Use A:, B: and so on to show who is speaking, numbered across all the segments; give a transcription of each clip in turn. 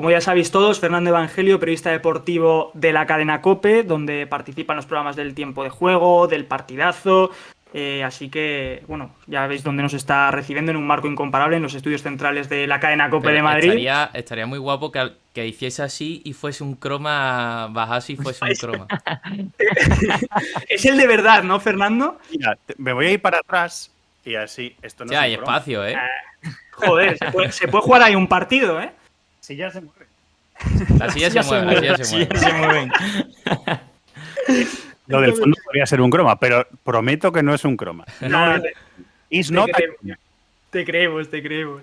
A: Como ya sabéis todos, Fernando Evangelio, periodista deportivo de la cadena COPE, donde participa en los programas del tiempo de juego, del partidazo. Así que, bueno, ya veis dónde nos está recibiendo en un marco incomparable en los estudios centrales de la cadena COPE
B: Pero
A: de Madrid.
B: estaría muy guapo que hiciese así y fuese un croma, bajase y fuese un croma.
A: Es el de verdad, ¿no, Fernando?
C: Mira, me voy a ir para atrás y así, esto no
B: Sí,
C: es un
B: hay
C: croma.
B: espacio, ¿eh?
A: Joder, se puede jugar ahí un partido, ¿eh?
C: Si ya se mueve.
B: La silla se mueve, la silla se mueve.
D: se mueven.
C: Lo del fondo podría ser un croma, pero prometo que no es un croma.
A: No,
C: No, it's not a croma.
A: te creemos.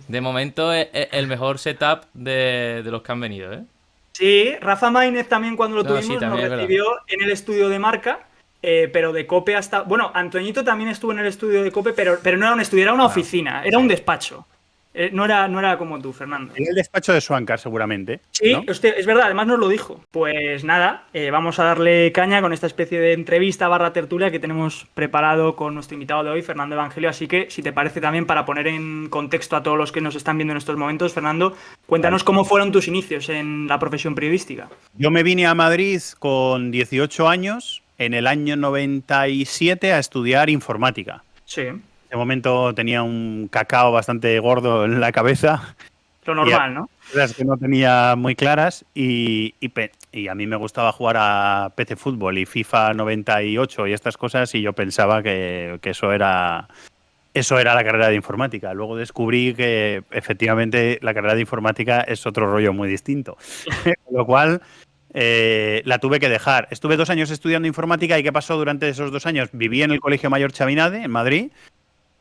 B: De momento es el mejor setup de los que han venido, ¿eh?
A: Sí, Rafa Maínez también cuando lo
B: No,
A: tuvimos
B: sí,
A: nos
B: también es verdad.
A: recibió en el estudio de Marca, pero de COPE hasta... Bueno, Antoñito también estuvo en el estudio de COPE, pero no era un estudio, era una oficina, era un despacho. No era como tú, Fernando.
C: En el despacho de Swankar, seguramente.
A: Sí,
C: ¿no?
A: hostia, es verdad, además nos lo dijo. Pues nada, vamos a darle caña con esta especie de entrevista / tertulia que tenemos preparado con nuestro invitado de hoy, Fernando Evangelio. Así que, si te parece también, para poner en contexto a todos los que nos están viendo en estos momentos, Fernando, cuéntanos cómo fueron tus inicios en la profesión periodística.
C: Yo me vine a Madrid con 18 años, en el año 97, a estudiar informática.
A: Sí,
C: En ese momento tenía un cacao bastante gordo en la cabeza.
A: lo normal, ¿no?
C: Cosas que no tenía muy claras y a mí me gustaba jugar a PC Fútbol y FIFA 98 y estas cosas y yo pensaba que eso era la carrera de informática. Luego descubrí que efectivamente la carrera de informática es otro rollo muy distinto. Con lo cual la tuve que dejar. Estuve 2 años estudiando informática y ¿qué pasó durante esos 2 años? Viví en el Colegio Mayor Chaminade, en Madrid,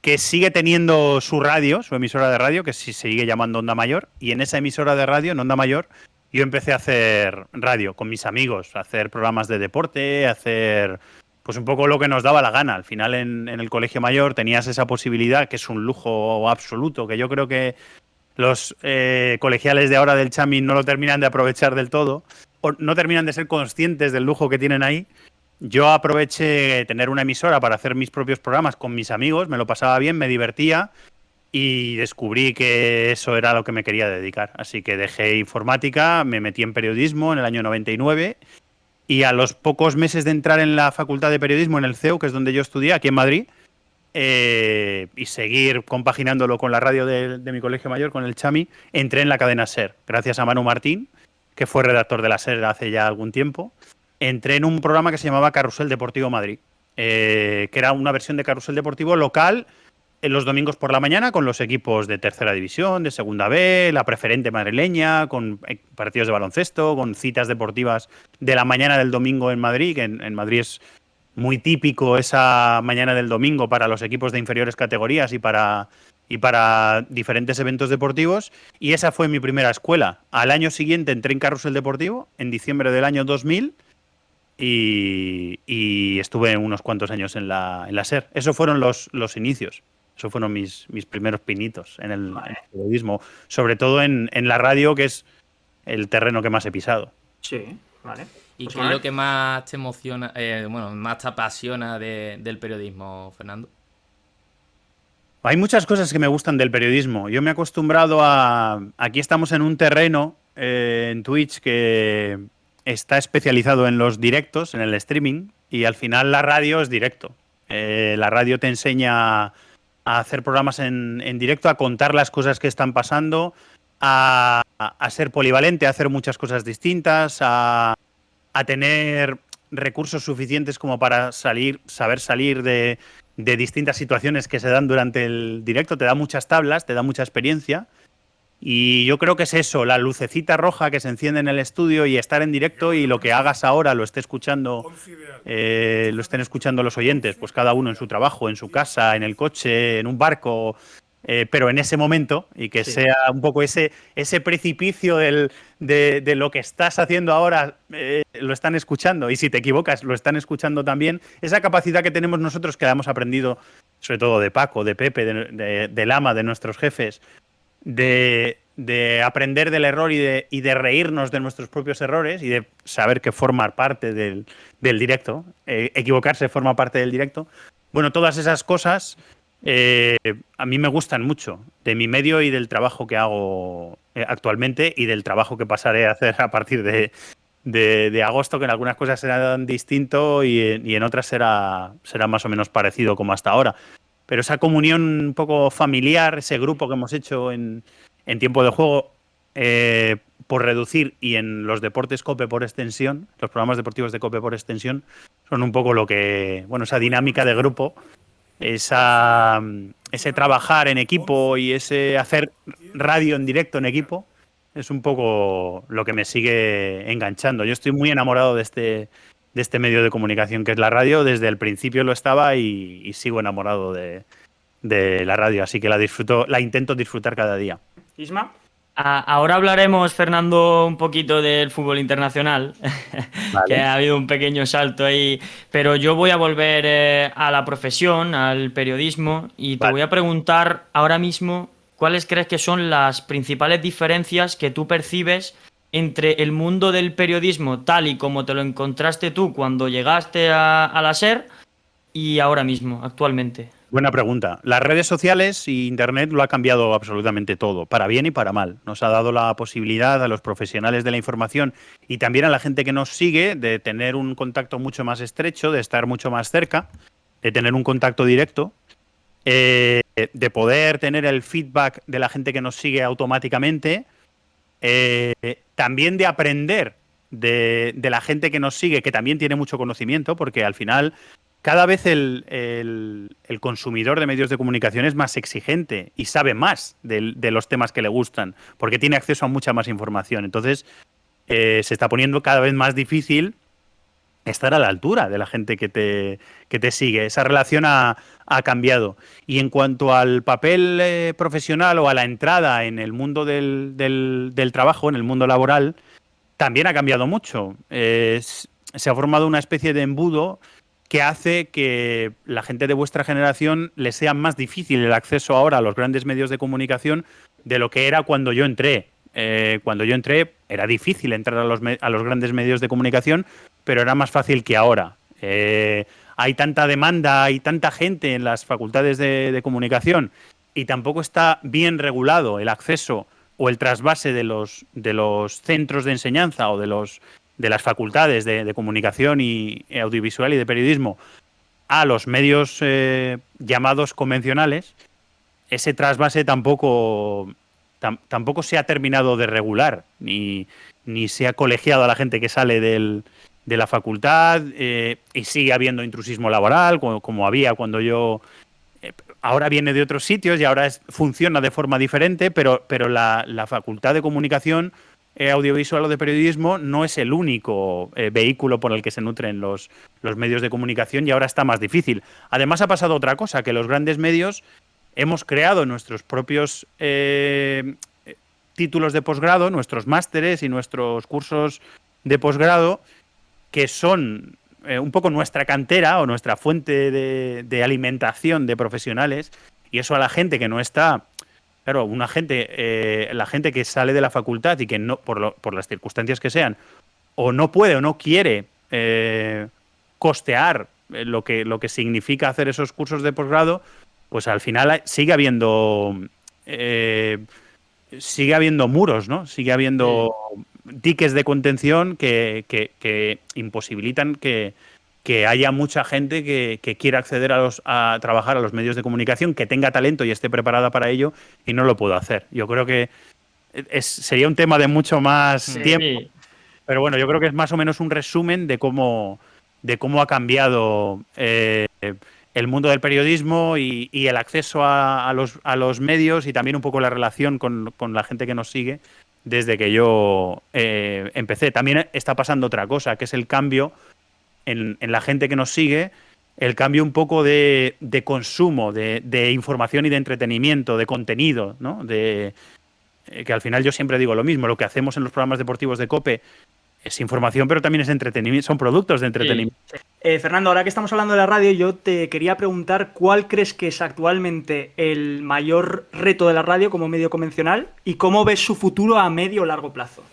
C: que sigue teniendo su radio, su emisora de radio, que se sigue llamando Onda Mayor, y en esa emisora de radio, en Onda Mayor, yo empecé a hacer radio con mis amigos, a hacer programas de deporte, a hacer pues un poco lo que nos daba la gana. Al final en el Colegio Mayor tenías esa posibilidad, que es un lujo absoluto, que yo creo que los colegiales de ahora del Chami no lo terminan de aprovechar del todo, o no terminan de ser conscientes del lujo que tienen ahí. Yo aproveché tener una emisora para hacer mis propios programas con mis amigos, me lo pasaba bien, me divertía y descubrí que eso era lo que me quería dedicar. Así que dejé informática, me metí en periodismo en el año 99 y a los pocos meses de entrar en la Facultad de Periodismo en el CEU, que es donde yo estudié, aquí en Madrid, y seguir compaginándolo con la radio de mi colegio mayor, con el Chami, entré en la cadena SER, gracias a Manu Martín, que fue redactor de la SER hace ya algún tiempo. Entré en un programa que se llamaba Carrusel Deportivo Madrid, que era una versión de Carrusel Deportivo local en los domingos por la mañana con los equipos de tercera división, de segunda B, la preferente madrileña, con partidos de baloncesto, con citas deportivas de la mañana del domingo en Madrid, que en Madrid es muy típico esa mañana del domingo para los equipos de inferiores categorías y para diferentes eventos deportivos, y esa fue mi primera escuela. Al año siguiente entré en Carrusel Deportivo, en diciembre del año 2000, y estuve unos cuantos años en la SER. Esos fueron los inicios. Esos fueron mis primeros pinitos en el periodismo. Sobre todo en la radio, que es el terreno que más he pisado.
A: Sí, vale.
B: ¿Y
A: Pues
B: qué es lo que más te emociona, más te apasiona del periodismo, Fernando?
C: Hay muchas cosas que me gustan del periodismo. Yo me he acostumbrado a... Aquí estamos en un terreno en Twitch que está especializado en los directos, en el streaming, y al final la radio es directo. La radio te enseña a hacer programas en directo, a contar las cosas que están pasando, a ser polivalente, a hacer muchas cosas distintas, a tener recursos suficientes como para saber salir de distintas situaciones que se dan durante el directo. Te da muchas tablas, te da mucha experiencia. Y yo creo que es eso, la lucecita roja que se enciende en el estudio y estar en directo, y lo que hagas ahora lo estén escuchando los oyentes, pues cada uno en su trabajo, en su casa, en el coche, en un barco, pero en ese momento, y que sea un poco ese precipicio de lo que estás haciendo ahora, lo están escuchando, y si te equivocas lo están escuchando también. Esa capacidad que tenemos nosotros, que hemos aprendido sobre todo de Paco, de Pepe, de Lama, de nuestros jefes, de aprender del error y de reírnos de nuestros propios errores y de saber que formar parte del directo, equivocarse forma parte del directo. Bueno, todas esas cosas a mí me gustan mucho, de mi medio y del trabajo que hago actualmente y del trabajo que pasaré a hacer a partir de agosto, que en algunas cosas serán distinto y en otras será más o menos parecido como hasta ahora. Pero esa comunión un poco familiar, ese grupo que hemos hecho en tiempo de juego, por reducir, y en los deportes COPE por extensión, los programas deportivos de COPE por extensión, son un poco lo que, bueno, esa dinámica de grupo, ese trabajar en equipo y ese hacer radio en directo en equipo, es un poco lo que me sigue enganchando. Yo estoy muy enamorado de este medio de comunicación que es la radio. Desde el principio lo estaba y sigo enamorado de la radio, así que la intento disfrutar cada día.
A: Isma.
D: Ahora hablaremos, Fernando, un poquito del fútbol internacional,
C: Vale.
D: que ha habido un pequeño salto ahí, pero yo voy a volver a la profesión, al periodismo, y te
C: Vale.
D: voy a preguntar ahora mismo cuáles crees que son las principales diferencias que tú percibes entre el mundo del periodismo tal y como te lo encontraste tú cuando llegaste a la SER y ahora mismo, actualmente.
C: Buena pregunta. Las redes sociales y Internet lo ha cambiado absolutamente todo, para bien y para mal. Nos ha dado la posibilidad a los profesionales de la información y también a la gente que nos sigue de tener un contacto mucho más estrecho, de estar mucho más cerca, de tener un contacto directo, de poder tener el feedback de la gente que nos sigue automáticamente, también de aprender de la gente que nos sigue, que también tiene mucho conocimiento, porque al final cada vez el consumidor de medios de comunicación es más exigente y sabe más de los temas que le gustan, porque tiene acceso a mucha más información. Entonces, se está poniendo cada vez más difícil estar a la altura de la gente que te sigue. Esa relación ha cambiado. Y en cuanto al papel profesional o a la entrada en el mundo del trabajo, en el mundo laboral, también ha cambiado mucho. Se ha formado una especie de embudo que hace que la gente de vuestra generación le sea más difícil el acceso ahora a los grandes medios de comunicación de lo que era cuando yo entré. Cuando yo entré era difícil entrar a los grandes medios de comunicación, pero era más fácil que ahora. Hay tanta demanda, hay tanta gente en las facultades de comunicación y tampoco está bien regulado el acceso o el trasvase de los centros de enseñanza o de las facultades de comunicación y audiovisual y de periodismo a los medios llamados convencionales. Ese trasvase tampoco se ha terminado de regular, ni se ha colegiado a la gente que sale de la facultad, y sigue habiendo intrusismo laboral, como había cuando yo... Ahora viene de otros sitios y ahora funciona de forma diferente, pero la facultad de comunicación audiovisual o de periodismo no es el único vehículo por el que se nutren los medios de comunicación, y ahora está más difícil. Además ha pasado otra cosa, que los grandes medios hemos creado nuestros propios títulos de posgrado, nuestros másteres y nuestros cursos de posgrado, que son un poco nuestra cantera o nuestra fuente de alimentación de profesionales, y eso a la gente que no está... Claro, la gente que sale de la facultad y que no, por las circunstancias que sean, o no puede o no quiere costear lo que significa hacer esos cursos de posgrado, pues al final sigue habiendo muros, ¿no? Sigue habiendo diques de contención que imposibilitan que haya mucha gente que quiera acceder a trabajar a los medios de comunicación, que tenga talento y esté preparada para ello, y no lo puedo hacer. Yo creo que sería un tema de mucho más tiempo, pero bueno, yo creo que es más o menos un resumen de cómo ha cambiado el mundo del periodismo y el acceso a los medios, y también un poco la relación con la gente que nos sigue desde que yo empecé. También está pasando otra cosa, que es el cambio en la gente que nos sigue, el cambio un poco de consumo, de información y de entretenimiento, de contenido, ¿no? Que al final yo siempre digo lo mismo, lo que hacemos en los programas deportivos de COPE es información, pero también es entretenimiento, son productos de entretenimiento.
A: Sí. Fernando, ahora que estamos hablando de la radio, yo te quería preguntar cuál crees que es actualmente el mayor reto de la radio como medio convencional y cómo ves su futuro a medio o largo plazo.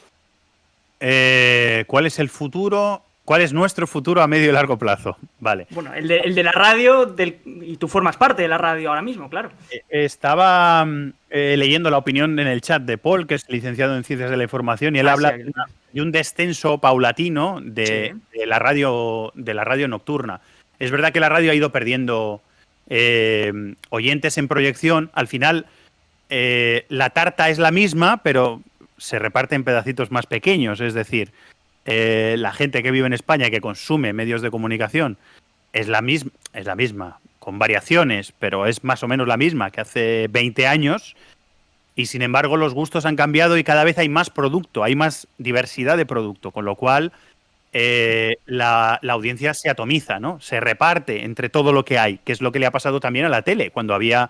C: ¿Cuál es el futuro? ¿Cuál es nuestro futuro a medio y largo plazo? Vale.
A: Bueno, el de la radio, y tú formas parte de la radio ahora mismo, claro.
C: Estaba leyendo la opinión en el chat de Paul, que es licenciado en Ciencias de la Información, y él habla de un descenso paulatino de la radio nocturna. Es verdad que la radio ha ido perdiendo oyentes en proyección. Al final, la tarta es la misma, pero se reparte en pedacitos más pequeños. Es decir, la gente que vive en España y que consume medios de comunicación es la misma, con variaciones, pero es más o menos la misma que hace 20 años. Y sin embargo, los gustos han cambiado y cada vez hay más producto, hay más diversidad de producto, con lo cual la audiencia se atomiza, ¿no? Se reparte entre todo lo que hay, que es lo que le ha pasado también a la tele. Cuando había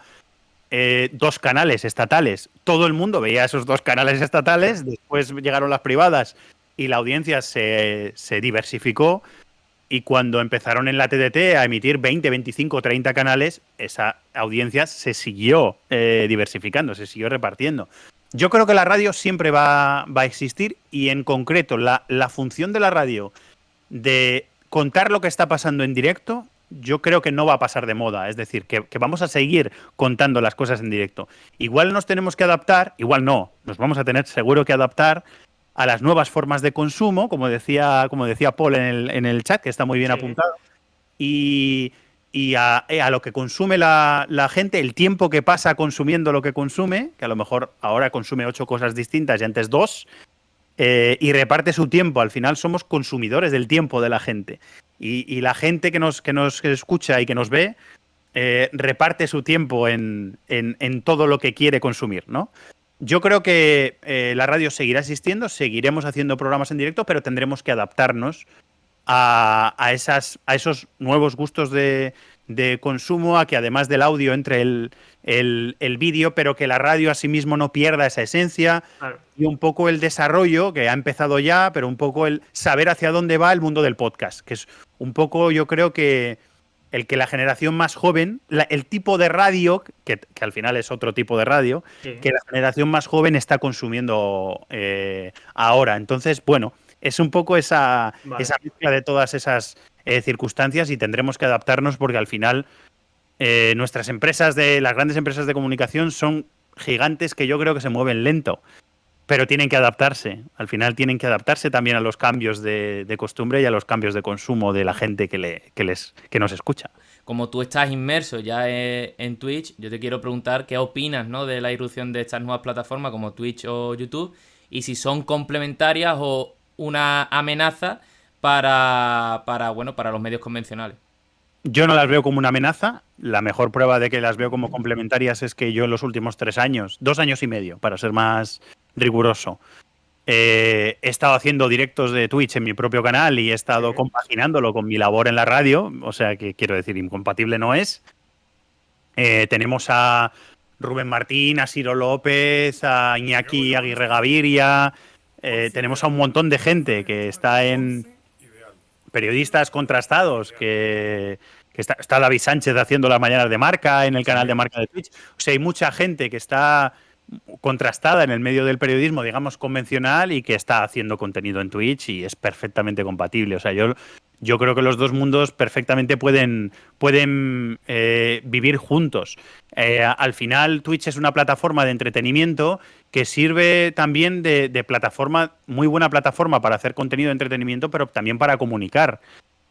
C: 2 canales estatales, todo el mundo veía esos 2 canales estatales, después llegaron las privadas y la audiencia se diversificó, y cuando empezaron en la TDT a emitir 20, 25, 30 canales, esa audiencia se siguió diversificando, se siguió repartiendo. Yo creo que la radio siempre va a existir, y en concreto la función de la radio de contar lo que está pasando en directo, yo creo que no va a pasar de moda. Es decir, que vamos a seguir contando las cosas en directo. Igual nos tenemos que adaptar, igual no, nos vamos a tener seguro que adaptar a las nuevas formas de consumo, como decía Paul en el chat, que está muy bien apuntado, y a lo que consume la gente, el tiempo que pasa consumiendo lo que consume, que a lo mejor ahora consume 8 cosas distintas y antes 2, y reparte su tiempo. Al final somos consumidores del tiempo de la gente. Y la gente que nos escucha y que nos ve reparte su tiempo en todo lo que quiere consumir, ¿no? Yo creo que la radio seguirá existiendo, seguiremos haciendo programas en directo, pero tendremos que adaptarnos a esos nuevos gustos de consumo, a que además del audio entre el vídeo, pero que la radio a sí mismo no pierda esa esencia. Claro. Y un poco el desarrollo, que ha empezado ya, pero un poco el saber hacia dónde va el mundo del podcast, que es un poco, yo creo que el que la generación más joven, el tipo de radio, que al final es otro tipo de radio, que la generación más joven está consumiendo ahora. Entonces, bueno, es un poco esa mezcla de todas esas circunstancias, y tendremos que adaptarnos, porque al final nuestras empresas, las grandes empresas de comunicación, son gigantes que yo creo que se mueven lento, pero tienen que adaptarse. Al final tienen que adaptarse también a los cambios de costumbre y a los cambios de consumo de la gente que nos escucha.
B: Como tú estás inmerso ya en Twitch, yo te quiero preguntar qué opinas, ¿no?, de la irrupción de estas nuevas plataformas como Twitch o YouTube, y si son complementarias o una amenaza para los medios convencionales.
C: Yo no las veo como una amenaza. La mejor prueba de que las veo como complementarias es que yo en los últimos 3 años, 2 años y medio, para ser más riguroso, he estado haciendo directos de Twitch en mi propio canal y he estado compaginándolo con mi labor en la radio. O sea que, quiero decir, incompatible no es. Tenemos a Rubén Martín, a Ciro López, a Iñaki Aguirre Gaviria. Tenemos a un montón de gente que está en periodistas contrastados, que está David Sánchez haciendo las mañanas de Marca en el canal de Marca de Twitch. O sea, hay mucha gente que está contrastada en el medio del periodismo, digamos, convencional, y que está haciendo contenido en Twitch, y es perfectamente compatible. O sea, yo creo que los dos mundos perfectamente pueden vivir juntos. Al final, Twitch es una plataforma de entretenimiento que sirve también de plataforma, muy buena plataforma para hacer contenido de entretenimiento, pero también para comunicar.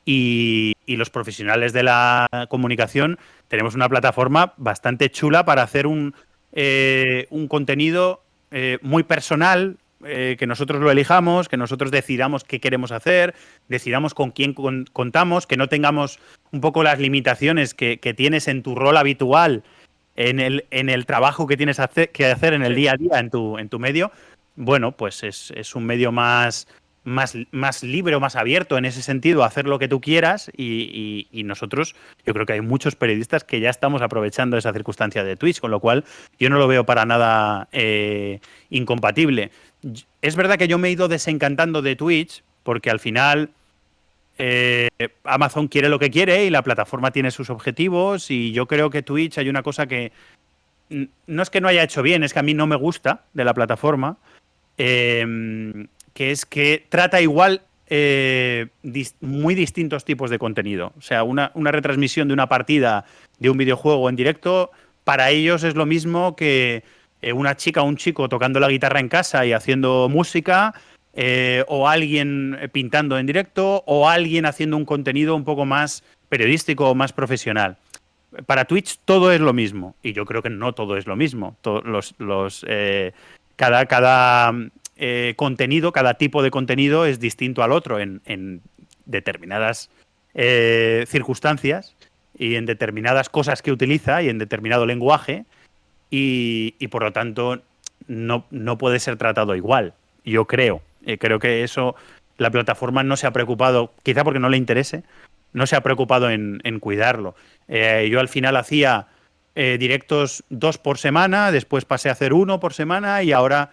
C: Y los profesionales de la comunicación tenemos una plataforma bastante chula para hacer un contenido muy personal, que nosotros lo elijamos, que nosotros decidamos qué queremos hacer, decidamos con quién contamos, que no tengamos un poco las limitaciones que tienes en tu rol habitual, en el trabajo que tienes que hacer en el día a día en tu medio. Bueno, pues es un medio más libre o más abierto en ese sentido, a hacer lo que tú quieras, y nosotros, yo creo que hay muchos periodistas que ya estamos aprovechando esa circunstancia de Twitch, con lo cual yo no lo veo para nada incompatible. Es verdad que yo me he ido desencantando de Twitch, porque al final Amazon quiere lo que quiere y la plataforma tiene sus objetivos, y yo creo que Twitch, hay una cosa que no es que no haya hecho bien, es que a mí no me gusta de la plataforma, que es que trata igual muy distintos tipos de contenido. O sea, una retransmisión de una partida de un videojuego en directo, para ellos es lo mismo que una chica o un chico tocando la guitarra en casa y haciendo música, o alguien pintando en directo, o alguien haciendo un contenido un poco más periodístico o más profesional. Para Twitch todo es lo mismo, y yo creo que no todo es lo mismo. Cada contenido, cada tipo de contenido es distinto al otro en determinadas circunstancias y en determinadas cosas que utiliza y en determinado lenguaje, y por lo tanto no puede ser tratado igual, yo creo. Creo que eso la plataforma no se ha preocupado, quizá porque no le interese, no se ha preocupado en cuidarlo. Yo al final hacía directos 2 por semana, después pasé a hacer 1 por semana y ahora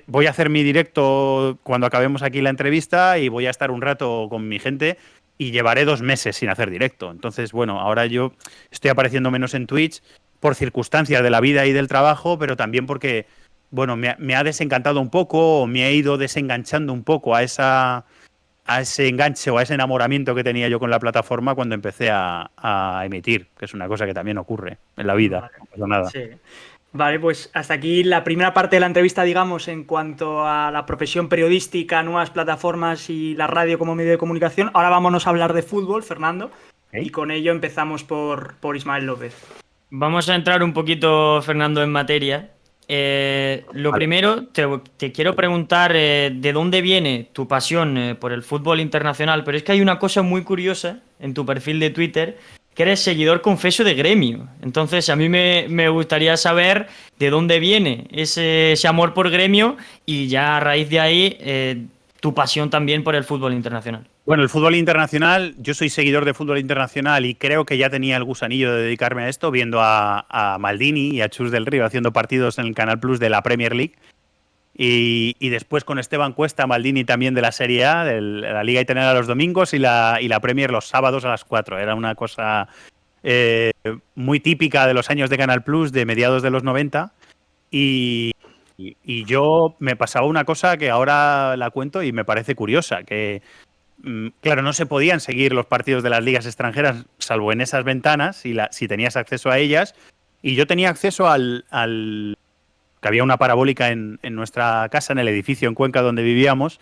C: voy a hacer mi directo cuando acabemos aquí la entrevista y voy a estar un rato con mi gente y llevaré 2 meses sin hacer directo. Entonces, bueno, ahora yo estoy apareciendo menos en Twitch por circunstancias de la vida y del trabajo, pero también porque, bueno, me ha desencantado un poco, o me he ido desenganchando un poco a ese enganche o a ese enamoramiento que tenía yo con la plataforma cuando empecé a emitir, que es una cosa que también ocurre en la vida.
A: Vale.
C: No pasa nada.
A: Sí. Vale, pues hasta aquí la primera parte de la entrevista, digamos, en cuanto a la profesión periodística, nuevas plataformas y la radio como medio de comunicación. Ahora vámonos a hablar de fútbol, Fernando, y con ello empezamos por Ismael López.
D: Vamos a entrar un poquito, Fernando, en materia. Lo primero, te quiero preguntar de dónde viene tu pasión por el fútbol internacional, pero es que hay una cosa muy curiosa en tu perfil de Twitter, que eres seguidor confeso de Gremio. Entonces, a mí me gustaría saber de dónde viene ese amor por Gremio y ya a raíz de ahí tu pasión también por el fútbol internacional.
C: Bueno, el fútbol internacional, yo soy seguidor de fútbol internacional y creo que ya tenía el gusanillo de dedicarme a esto viendo a Maldini y a Chus del Río haciendo partidos en el Canal Plus de la Premier League. Y después con Esteban Cuesta, Maldini también de la Serie A, de la Liga Italiana los domingos y la Premier los sábados a las 4. Era una cosa muy típica de los años de Canal Plus, de mediados de los 90. Y yo me pasaba una cosa que ahora la cuento y me parece curiosa, que claro, no se podían seguir los partidos de las ligas extranjeras salvo en esas ventanas, si tenías acceso a ellas. Y yo tenía acceso que había una parabólica en nuestra casa, en el edificio en Cuenca donde vivíamos,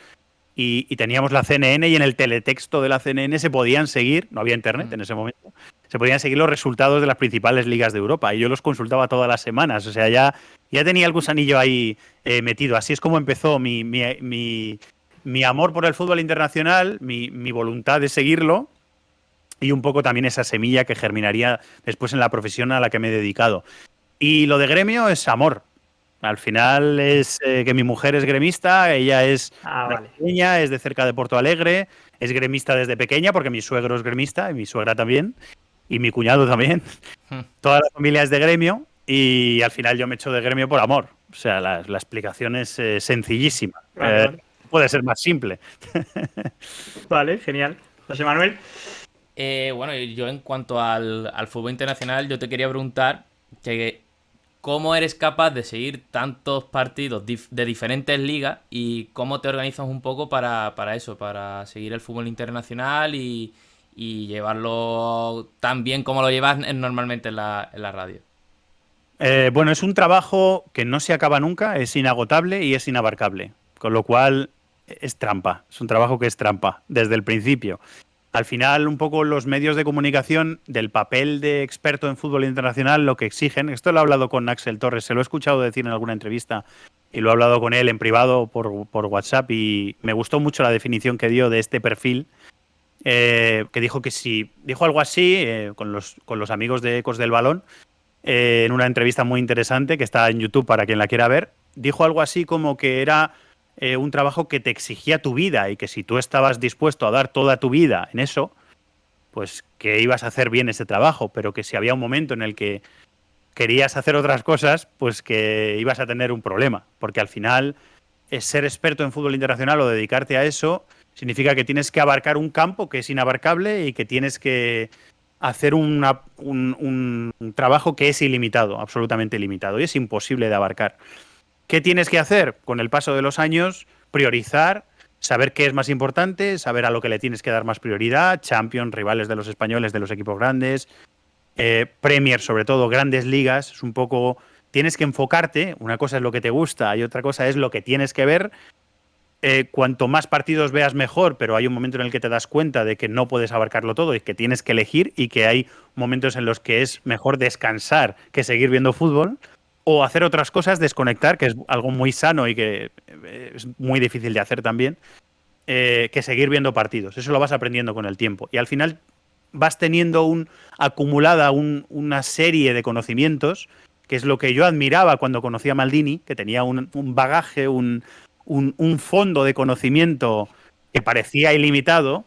C: y teníamos la CNN, y en el teletexto de la CNN se podían seguir, no había internet en ese momento, se podían seguir los resultados de las principales ligas de Europa, y yo los consultaba todas las semanas. O sea, ya tenía el gusanillo ahí metido. Así es como empezó mi amor por el fútbol internacional, mi voluntad de seguirlo, y un poco también esa semilla que germinaría después en la profesión a la que me he dedicado. Y lo de Gremio es amor. Al final es que mi mujer es gremista, ella es brasileña, es de cerca de Porto Alegre, es gremista desde pequeña porque mi suegro es gremista y mi suegra también, y mi cuñado también. Toda la familia es de Gremio y al final yo me echo de Gremio por amor. O sea, la explicación es sencillísima.
A: Vale.
C: Puede ser más simple.
A: Vale, genial. José Manuel.
B: Bueno, yo en cuanto al fútbol internacional, yo te quería preguntar que ¿cómo eres capaz de seguir tantos partidos de diferentes ligas y cómo te organizas un poco para eso, para seguir el fútbol internacional y llevarlo tan bien como lo llevas normalmente en la radio?
C: Bueno, es un trabajo que no se acaba nunca, es inagotable y es inabarcable, con lo cual es trampa, es un trabajo que es trampa desde el principio. Al final, un poco los medios de comunicación del papel de experto en fútbol internacional lo que exigen, esto lo he hablado con Axel Torres, se lo he escuchado decir en alguna entrevista y lo he hablado con él en privado por WhatsApp, y me gustó mucho la definición que dio de este perfil, que dijo dijo algo así con los amigos de Ecos del Balón, en una entrevista muy interesante que está en YouTube para quien la quiera ver. Dijo algo así como que era un trabajo que te exigía tu vida y que si tú estabas dispuesto a dar toda tu vida en eso, pues que ibas a hacer bien ese trabajo, pero que si había un momento en el que querías hacer otras cosas, pues que ibas a tener un problema, porque al final ser experto en fútbol internacional o dedicarte a eso significa que tienes que abarcar un campo que es inabarcable y que tienes que hacer un trabajo que es ilimitado, absolutamente ilimitado, y es imposible de abarcar. ¿Qué tienes que hacer? Con el paso de los años, priorizar saber qué es más importante, saber a lo que le tienes que dar más prioridad, Champions, rivales de los españoles, de los equipos grandes, Premier sobre todo, grandes ligas, es un poco, tienes que enfocarte, una cosa es lo que te gusta y otra cosa es lo que tienes que ver. Cuanto más partidos veas mejor, pero hay un momento en el que te das cuenta de que no puedes abarcarlo todo y que tienes que elegir y que hay momentos en los que es mejor descansar que seguir viendo fútbol o hacer otras cosas, desconectar, que es algo muy sano y que es muy difícil de hacer también, que seguir viendo partidos. Eso lo vas aprendiendo con el tiempo y al final vas teniendo acumulada una serie de conocimientos, que es lo que yo admiraba cuando conocí a Maldini, que tenía un bagaje, un fondo de conocimiento que parecía ilimitado,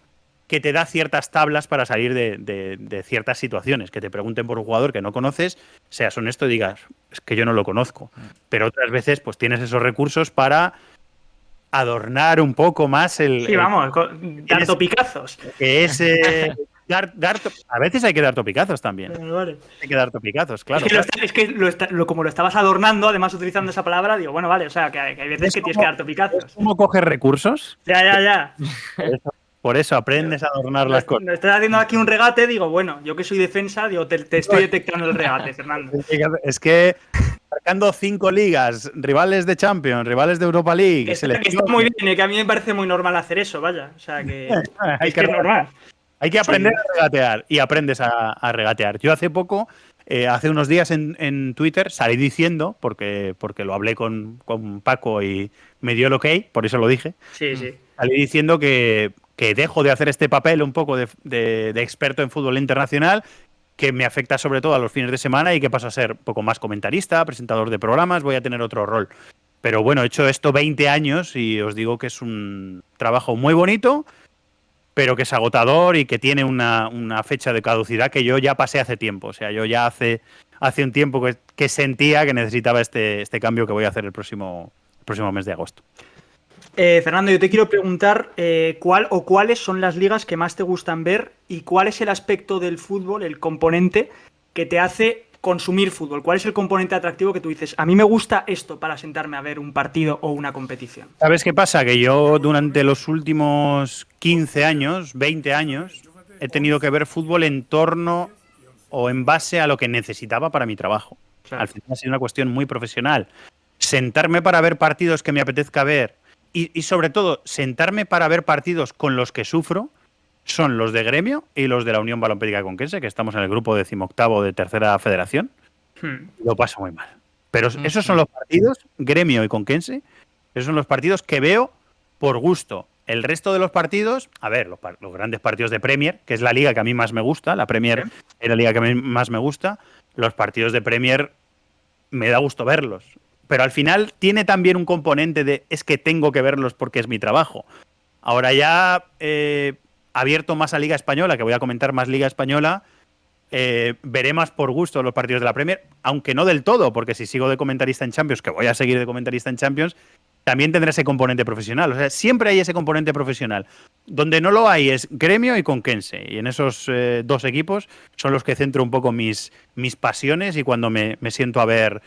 C: que te da ciertas tablas para salir de ciertas situaciones. Que te pregunten por un jugador que no conoces, seas honesto y digas, es que yo no lo conozco. Pero otras veces pues tienes esos recursos para adornar un poco más
A: Sí, vamos, dar topicazos.
C: Que es... a veces hay que dar topicazos también.
A: Vale.
C: Hay que dar topicazos, claro.
A: Es que como lo estabas adornando, además utilizando esa palabra, digo, bueno, vale, o sea, que hay veces que tienes que dar topicazos.
C: ¿Cómo coges recursos?
A: Ya.
C: Por eso aprendes a adornar las cosas.
A: No estás haciendo aquí un regate, digo, bueno, yo que soy defensa, digo, te estoy detectando el regate, Fernando.
C: Es que marcando 5 ligas, rivales de Champions, rivales de Europa League.
A: Que está muy bien, que a mí me parece muy normal hacer eso, vaya. O sea, que es normal.
C: Hay que aprender a regatear y aprendes a regatear. Yo hace poco, hace unos días en Twitter, salí diciendo, porque lo hablé con Paco y me dio el ok, por eso lo dije.
A: Sí.
C: Salí diciendo que dejo de hacer este papel un poco de experto en fútbol internacional, que me afecta sobre todo a los fines de semana y que paso a ser un poco más comentarista, presentador de programas, voy a tener otro rol. Pero bueno, he hecho esto 20 años y os digo que es un trabajo muy bonito, pero que es agotador y que tiene una fecha de caducidad que yo ya pasé hace tiempo. O sea, yo ya hace un tiempo que sentía que necesitaba este cambio que voy a hacer el próximo mes de agosto.
A: Fernando, yo te quiero preguntar cuáles son las ligas que más te gustan ver y cuál es el aspecto del fútbol, el componente que te hace consumir fútbol. ¿Cuál es el componente atractivo que tú dices? A mí me gusta esto para sentarme a ver un partido o una competición.
C: ¿Sabes qué pasa? Que yo durante los últimos 15 años, 20 años, he tenido que ver fútbol en torno o en base a lo que necesitaba para mi trabajo. Claro. Al final ha sido una cuestión muy profesional. Sentarme para ver partidos que me apetezca ver y sobre todo sentarme para ver partidos con los que sufro son los de Gremio y los de la Unión Balompédica Conquense, que estamos en el grupo 18º de Tercera Federación. Lo paso muy mal. Pero esos son los partidos, Gremio y Conquense, esos son los partidos que veo por gusto. El resto de los partidos, a ver, los grandes partidos de Premier, que es la liga que a mí más me gusta, la Premier es la liga que a mí más me gusta, los partidos de Premier me da gusto verlos. Pero al final tiene también un componente de es que tengo que verlos porque es mi trabajo. Ahora ya abierto más a Liga Española, que voy a comentar más Liga Española, veré más por gusto los partidos de la Premier, aunque no del todo, porque si sigo de comentarista en Champions, que voy a seguir de comentarista en Champions, también tendrá ese componente profesional. O sea, siempre hay ese componente profesional. Donde no lo hay es Gremio y Conquense. Y en esos dos equipos son los que centro un poco mis pasiones y cuando me siento a ver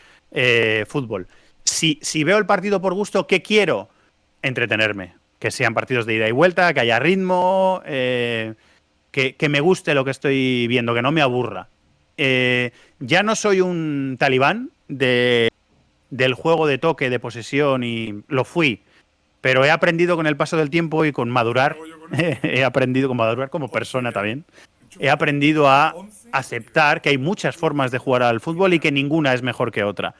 C: fútbol. Si veo el partido por gusto, ¿qué quiero? Entretenerme. Que sean partidos de ida y vuelta, que haya ritmo, que me guste lo que estoy viendo, que no me aburra. Ya no soy un talibán del juego de toque, de posesión, y lo fui, pero he aprendido con el paso del tiempo y con madurar, he aprendido con madurar como persona también, he aprendido a aceptar que hay muchas formas de jugar al fútbol y que ninguna es mejor que otra.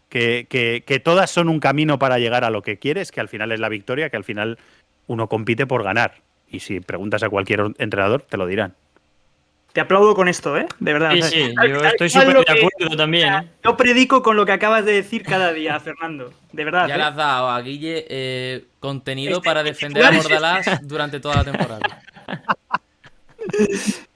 C: Que todas son un camino para llegar a lo que quieres, que al final es la victoria, que al final uno compite por ganar. Y si preguntas a cualquier entrenador, te lo dirán.
A: Te aplaudo con esto, ¿eh? De verdad.
D: Sí, sí, yo estoy súper de acuerdo también, ¿eh?
A: Yo predico con lo que acabas de decir cada día, Fernando. De verdad.
B: Ya le has dado a Guille contenido para defender a Bordalás durante toda la temporada.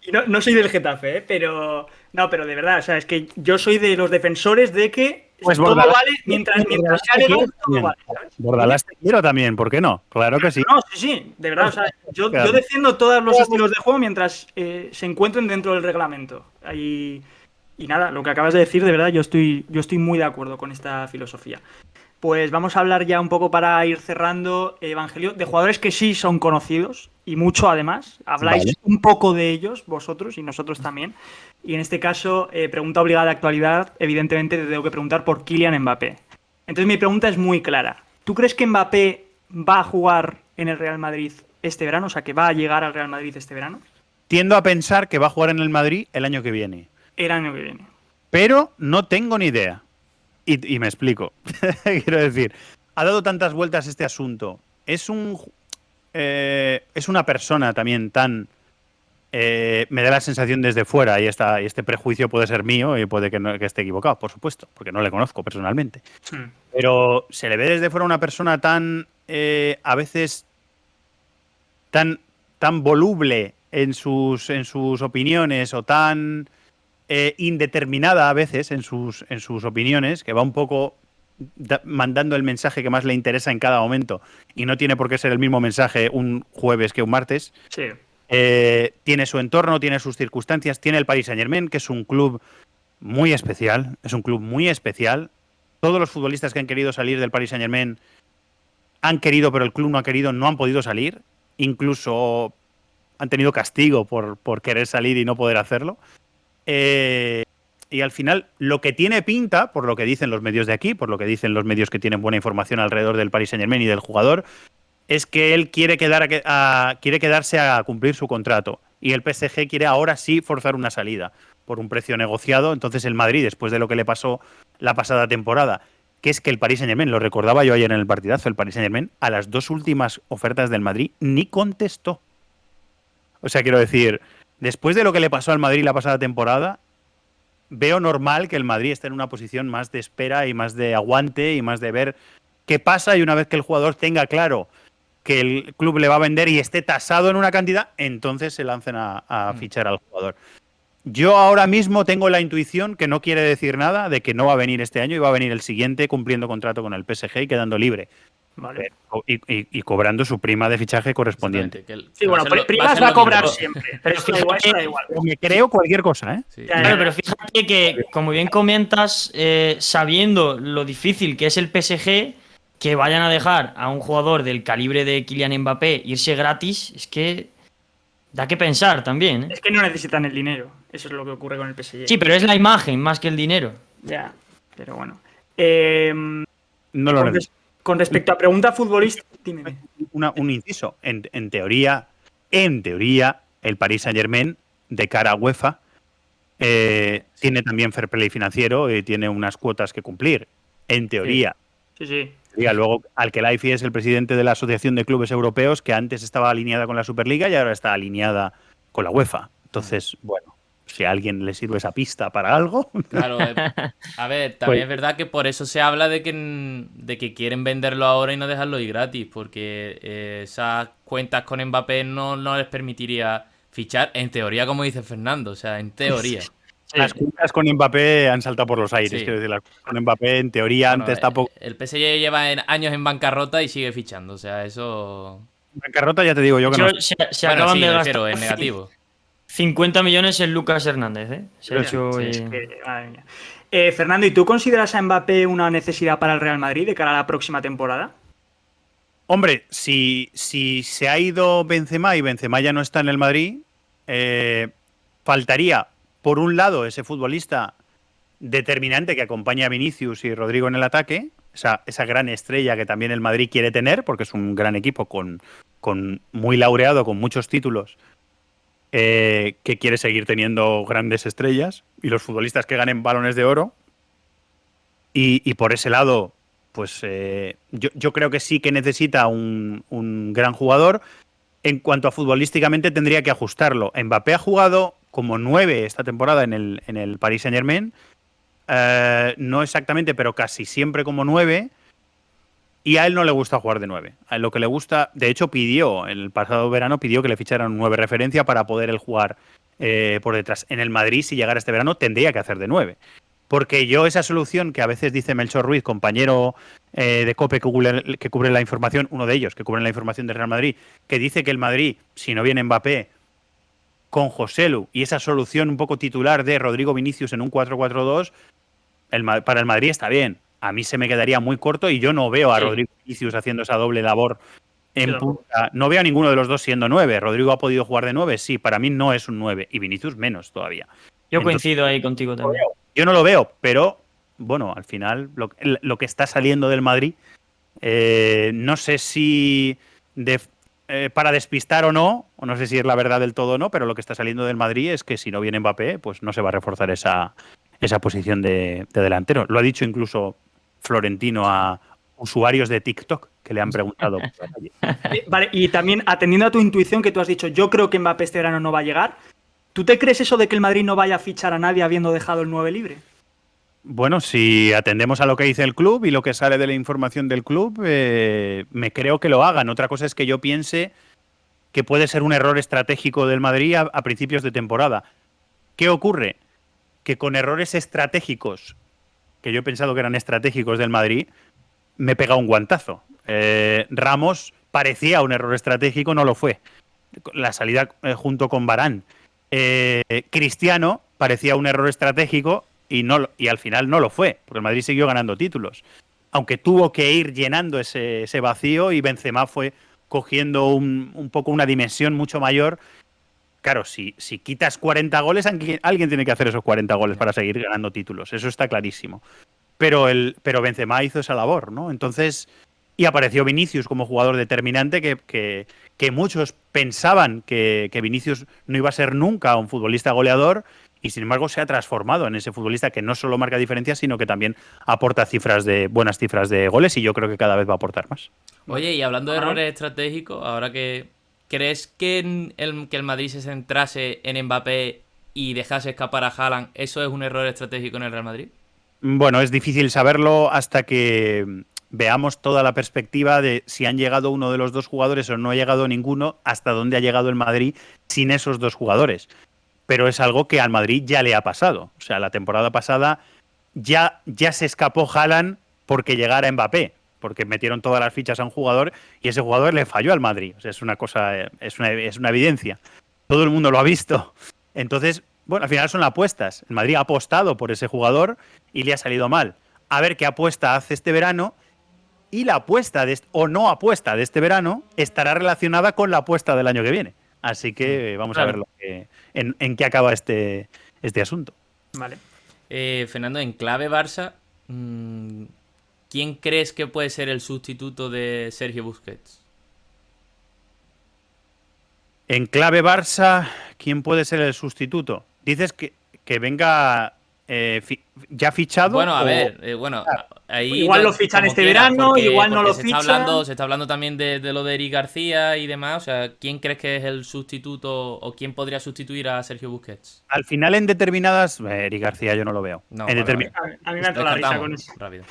A: Y no soy del Getafe, ¿eh? Pero de verdad, o sea, es que yo soy de los defensores de que pues todo
C: Bordalás,
A: vale mientras sea legal, todo vale, ¿sabes?
C: Bordalás te quiero también, ¿por qué no? Claro que sí.
A: No, sí, de verdad, o sea, yo defiendo todos los estilos de juego mientras se encuentren dentro del reglamento. Y nada, lo que acabas de decir, de verdad, yo estoy muy de acuerdo con esta filosofía. pues vamos a hablar ya un poco para ir cerrando, Evangelio, de jugadores que sí son conocidos y mucho además. Habláis
C: Vale.
A: un poco de ellos, vosotros y nosotros también. Y en este caso, pregunta obligada de actualidad, evidentemente te tengo que preguntar por Kylian Mbappé. Entonces mi pregunta es muy clara. ¿Tú crees que Mbappé va a jugar en el Real Madrid este verano? O sea, que va a llegar al Real Madrid este verano.
C: Tiendo a pensar que va a jugar en el Madrid el año que viene,
A: El año que viene.
C: pero no tengo ni idea. Y me explico. Quiero decir, ha dado tantas vueltas este asunto. Es una persona también tan... me da la sensación desde fuera, y este prejuicio puede ser mío y puede que esté equivocado, por supuesto, porque no le conozco personalmente. Pero se le ve desde fuera una persona tan, a veces, tan voluble en sus opiniones, o tan indeterminada a veces en sus opiniones, que va un poco mandando el mensaje que más le interesa en cada momento, y no tiene por qué ser el mismo mensaje un jueves que un martes.
A: Sí.
C: Tiene su entorno, tiene sus circunstancias, tiene el Paris Saint-Germain, que es un club muy especial, Todos los futbolistas que han querido salir del Paris Saint-Germain han querido, pero el club no ha querido, no han podido salir. Incluso han tenido castigo por querer salir y no poder hacerlo. Y al final, lo que tiene pinta, por lo que dicen los medios de aquí, por lo que dicen los medios que tienen buena información alrededor del Paris Saint-Germain y del jugador, es que él quiere quedarse a cumplir su contrato. Y el PSG quiere ahora sí forzar una salida por un precio negociado. Entonces el Madrid, después de lo que le pasó la pasada temporada, que es que el Paris Saint-Germain, lo recordaba yo ayer en el partidazo, el Paris Saint-Germain a las 2 últimas ofertas del Madrid ni contestó. O sea, quiero decir, después de lo que le pasó al Madrid la pasada temporada, veo normal que el Madrid esté en una posición más de espera y más de aguante y más de ver qué pasa, y una vez que el jugador tenga claro que el club le va a vender y esté tasado en una cantidad, entonces se lancen a fichar al jugador. Yo ahora mismo tengo la intuición, que no quiere decir nada, de que no va a venir este año y va a venir el siguiente cumpliendo contrato con el PSG y quedando libre.
A: Vale.
C: Y cobrando su prima de fichaje correspondiente.
A: Sí, bueno, primas va a cobrar siempre. Pero eso da igual.
C: Me creo cualquier cosa, ¿eh?
B: Sí.
D: Claro, pero fíjate que, como bien comentas, sabiendo lo difícil que es el PSG, que vayan a dejar a un jugador del calibre de Kylian Mbappé irse gratis, es que da que pensar también, ¿eh?
A: Es que no necesitan el dinero. Eso es lo que ocurre con el PSG.
D: Sí, pero es la imagen más que el dinero.
A: Ya, pero bueno.
C: No lo necesito.
A: Con respecto a pregunta futbolística, dime.
C: Un inciso. En teoría, el Paris Saint-Germain, de cara a UEFA, tiene también fair play financiero y tiene unas cuotas que cumplir. En teoría.
A: Sí.
C: Luego, Al-Khelaifi es el presidente de la Asociación de Clubes Europeos, que antes estaba alineada con la Superliga y ahora está alineada con la UEFA. Entonces, bueno, si a alguien le sirve esa pista para algo.
B: Claro, a ver, también es verdad que por eso se habla de que quieren venderlo ahora y no dejarlo ir gratis, porque esas cuentas con Mbappé no les permitiría fichar, en teoría, como dice Fernando, o sea, en teoría.
C: Las cuentas con Mbappé han saltado por los aires,
B: Sí.
C: quiero decir, las cuentas con Mbappé en teoría antes tampoco.
B: El PSG lleva años en bancarrota y sigue fichando, o sea, eso...
C: Bancarrota ya te digo yo que no.
D: Se
B: Bueno,
D: acaban
B: sí,
D: de
B: me
D: gastar
B: refiero, en negativo.
D: 50 millones en Lucas Hernández, ¿eh? Se ha hecho...
A: Madre mía. Fernando, ¿y tú consideras a Mbappé una necesidad para el Real Madrid de cara a la próxima temporada?
C: Hombre, si se ha ido Benzema y Benzema ya no está en el Madrid, faltaría, por un lado, ese futbolista determinante que acompaña a Vinicius y Rodrigo en el ataque, esa gran estrella que también el Madrid quiere tener, porque es un gran equipo con muy laureado, con muchos títulos, que quiere seguir teniendo grandes estrellas y los futbolistas que ganen balones de oro. Y por ese lado, pues yo creo que sí que necesita un gran jugador. En cuanto a futbolísticamente, tendría que ajustarlo. Mbappé ha jugado como 9 esta temporada en el Paris Saint-Germain. No exactamente, pero casi siempre como 9. Y a él no le gusta jugar de 9. A él lo que le gusta, de hecho, el pasado verano pidió que le ficharan un 9 referencia para poder él jugar por detrás. En el Madrid, si llegara este verano, tendría que hacer de 9. Porque yo esa solución que a veces dice Melchor Ruiz, compañero de COPE que cubre la información, uno de ellos que cubre la información del Real Madrid, que dice que el Madrid, si no viene Mbappé, con Joselu y esa solución un poco titular de Rodrigo Vinicius en un 4-4-2, para el Madrid está bien. a mí se me quedaría muy corto y yo no veo a
B: Sí.
C: Rodrigo Vinicius haciendo esa doble labor en
A: Sí,
C: punta. No veo a ninguno de los dos siendo 9. Rodrigo ha podido jugar de 9, sí, para mí no es un 9 y Vinicius menos todavía.
D: Yo
C: Entonces,
D: coincido ahí contigo también.
C: yo no lo veo, pero bueno, al final lo que está saliendo del Madrid, no sé si para despistar o no sé si es la verdad del todo o no, pero lo que está saliendo del Madrid es que si no viene Mbappé, pues no se va a reforzar esa posición de delantero. Lo ha dicho incluso Florentino a usuarios de TikTok que le han preguntado.
A: Vale, y también atendiendo a tu intuición que tú has dicho, yo creo que Mbappé este verano no va a llegar. ¿Tú te crees eso de que el Madrid no vaya a fichar a nadie habiendo dejado el 9 libre?
C: Bueno, si atendemos a lo que dice el club y lo que sale de la información del club, me creo que lo hagan. Otra cosa es que yo piense que puede ser un error estratégico del Madrid a principios de temporada. ¿Qué ocurre? Que con errores estratégicos, que yo he pensado que eran estratégicos del Madrid, me pega un guantazo. Ramos parecía un error estratégico, no lo fue. La salida junto con Varane. Cristiano parecía un error estratégico y al final no lo fue, porque el Madrid siguió ganando títulos. Aunque tuvo que ir llenando ese vacío y Benzema fue cogiendo un poco una dimensión mucho mayor. Claro, si quitas 40 goles, alguien tiene que hacer esos 40 goles para seguir ganando títulos. Eso está clarísimo. Pero Benzema hizo esa labor, ¿no? Entonces, y apareció Vinicius como jugador determinante que muchos pensaban que Vinicius no iba a ser nunca un futbolista goleador y sin embargo se ha transformado en ese futbolista que no solo marca diferencias, sino que también aporta buenas cifras de goles y yo creo que cada vez va a aportar más.
B: Oye, y hablando de errores estratégicos, ahora que ¿crees que el Madrid se centrase en Mbappé y dejase escapar a Haaland, eso es un error estratégico en el Real Madrid?
C: Bueno, es difícil saberlo hasta que veamos toda la perspectiva de si han llegado uno de los dos jugadores o no ha llegado ninguno, hasta dónde ha llegado el Madrid sin esos dos jugadores. Pero es algo que al Madrid ya le ha pasado. O sea, la temporada pasada ya se escapó Haaland porque llegara Mbappé, porque metieron todas las fichas a un jugador y ese jugador le falló al Madrid. O sea, es una cosa, es una evidencia. Todo el mundo lo ha visto. Entonces, bueno, al final son apuestas. El Madrid ha apostado por ese jugador y le ha salido mal. A ver qué apuesta hace este verano y la apuesta o no apuesta de este verano estará relacionada con la apuesta del año que viene. Así que vamos a ver en qué acaba este asunto.
A: Vale.
B: Fernando, en clave Barça, ¿quién crees que puede ser el sustituto de Sergio Busquets?
C: En clave Barça, ¿quién puede ser el sustituto? Dices que venga ya fichado.
B: Bueno, a ver, ahí
A: igual lo fichan
B: como
A: este
B: quieras,
A: verano, igual no lo
B: se
A: fichan.
B: se está hablando también de lo de Eric García y demás. O sea, ¿quién crees que es el sustituto o quién podría sustituir a Sergio Busquets?
C: Al final, en determinadas. Eric García yo no lo veo.
B: No,
C: en
B: vale.
A: A mí me entra la risa con eso.
B: Rápido.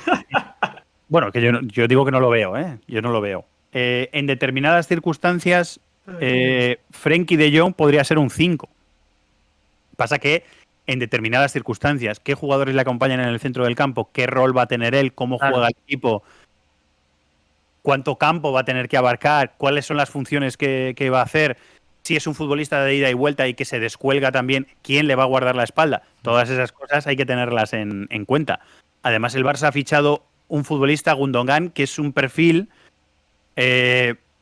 C: Bueno, que yo digo que no lo veo, ¿eh? Yo no lo veo. En determinadas circunstancias, Frenkie de Jong podría ser un 5. Pasa que en determinadas circunstancias, qué jugadores le acompañan en el centro del campo, qué rol va a tener él, cómo juega el equipo, cuánto campo va a tener que abarcar, cuáles son las funciones que va a hacer, si es un futbolista de ida y vuelta y que se descuelga también, quién le va a guardar la espalda. Todas esas cosas hay que tenerlas en cuenta. Además, el Barça ha fichado un futbolista, Gundogan, que es un perfil